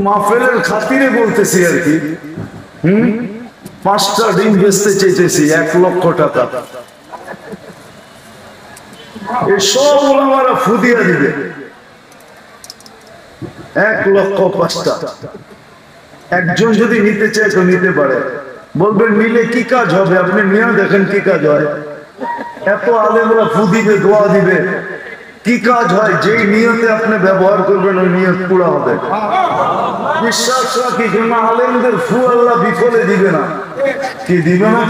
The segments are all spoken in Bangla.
মাহফিলের খাতিরে বলতেছি আর কি। 5টা ডিম বেচতে চাইতেছি 1 লক্ষ টাকা। এই সব ওলামারা ফুদিয়া দিবে 1 লক্ষ 5টা। একজন যদি নিতে চায় তো নিতে পারে। বলবেন নিলে কি কাজ হবে? আপনি নিয়ে দেখেন কি কাজ হয়। এত আলেমরা ফু দিবে, দোয়া দিবে, কি কাজ হয়? যেই নিয়তে আপনি ব্যবহার করবেন ওই নিয়ত পুরা হবে। বিশ্বাস রাখি কোন আলেমদের ফু আল্লাহ বিফলে দিবে না। কি দিবে না?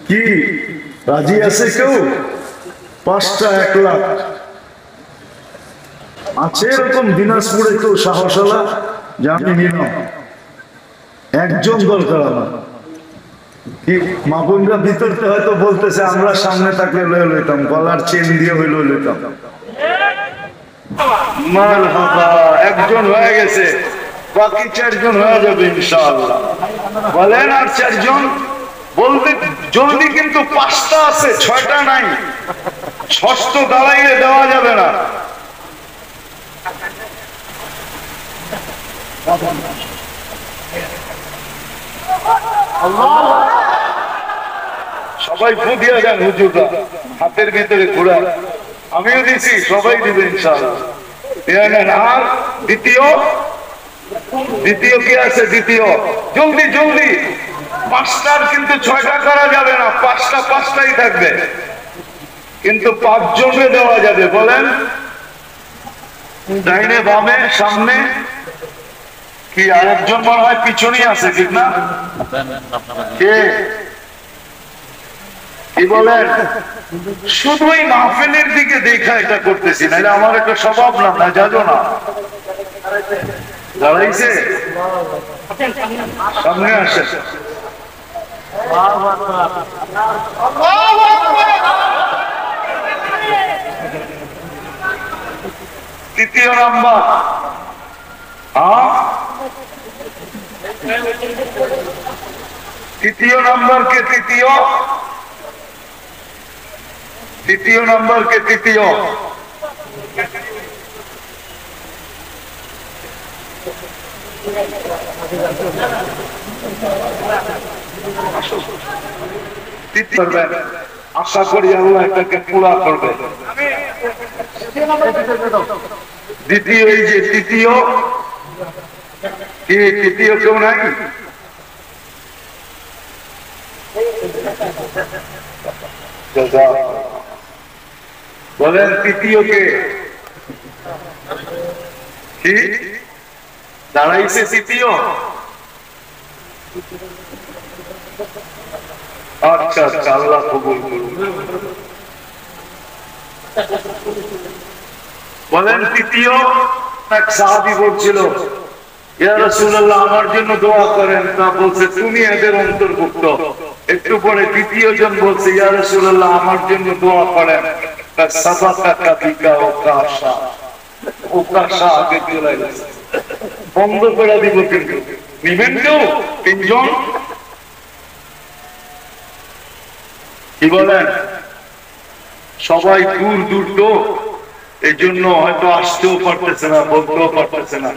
কি রাজি আছে কেউ? 5টা 1 লাখ আছে এরকম দিনাজপুরে কেউ সাহসালা যে আমি নিলাম? একজন দরকার আমার। কি মা বোনরা ভিতরতে হয়তো বলতেছে আমরা সামনে থাকলে লয়ে লইতাম, গলার চেন দিয়ে হইলো লইতাম। মারহাবা, একজন হয়ে গেছে, বাকি 4 জন হয়ে যাবে ইনশাআল্লাহ। বলেন আর 4 জন বলতে জলদি, কিন্তু 5টা আছে, 6টা নাই। 6টা দাঁড়াইয়ে দেওয়া যাবে না। সবাই ফু দিয়ে যান হুজুররা, হাতের ভিতরে ঘোরা। আমিও দিছি, সবাই দিবে ইনশাআল্লাহ। আর দ্বিতীয় কি আছে? দ্বিতীয় জলদি জলদি। 5টার কিন্তু 6টা করা যাবে না। 5টাই থাকবে, কিন্তু 5 জনকে দেওয়া যাবে। বলেন ডাইনে বামে সামনে কি? আরেকজন মনে হয় পিছনেই আছে, ঠিক না? কে কি বলেন? শুধুই মাহফিলের দিকে দেখা এটা করতেছি, নাহলে আমার একটা স্বভাব না যাবো না। দাঁড়াইছে, সামনে আসে। তৃতীয় নাম্বার। তৃতীয় নাম্বার কে? তৃতীয় নাম্বার কে? তৃতীয় আশা করি আল্লাহ এটাকে পুরা করবে। দ্বিতীয়, এই যে তৃতীয়, কি তৃতীয় কেউ নাই? বলেন তৃতীয় কে? কি দাঁড়াইছে তৃতীয়? আচ্ছা আচ্ছা, আল্লাহ কবুল করুন। বলেন তৃতীয়। এক সাহাবী বলছিল ইয়া রাসূলুল্লাহ আমার জন্য দোয়া করেন। তা বলছে তুমি এদের অন্তর্ভুক্ত। একটু পরে তৃতীয় জন বলছে ইয়া রাসূলুল্লাহ আমার জন্য দোয়া করেন। তা সাবাকা বিকা ওকাশা আগে চলে গেছে, বন্ধ করে দিব। কিন্তু নিবেন কেউ? 3 জন। কি বলেন? সবাই দূর দূর তো, এই জন্য হয়তো আসতেও পারতেছে না, বলতেও পারতেছে না।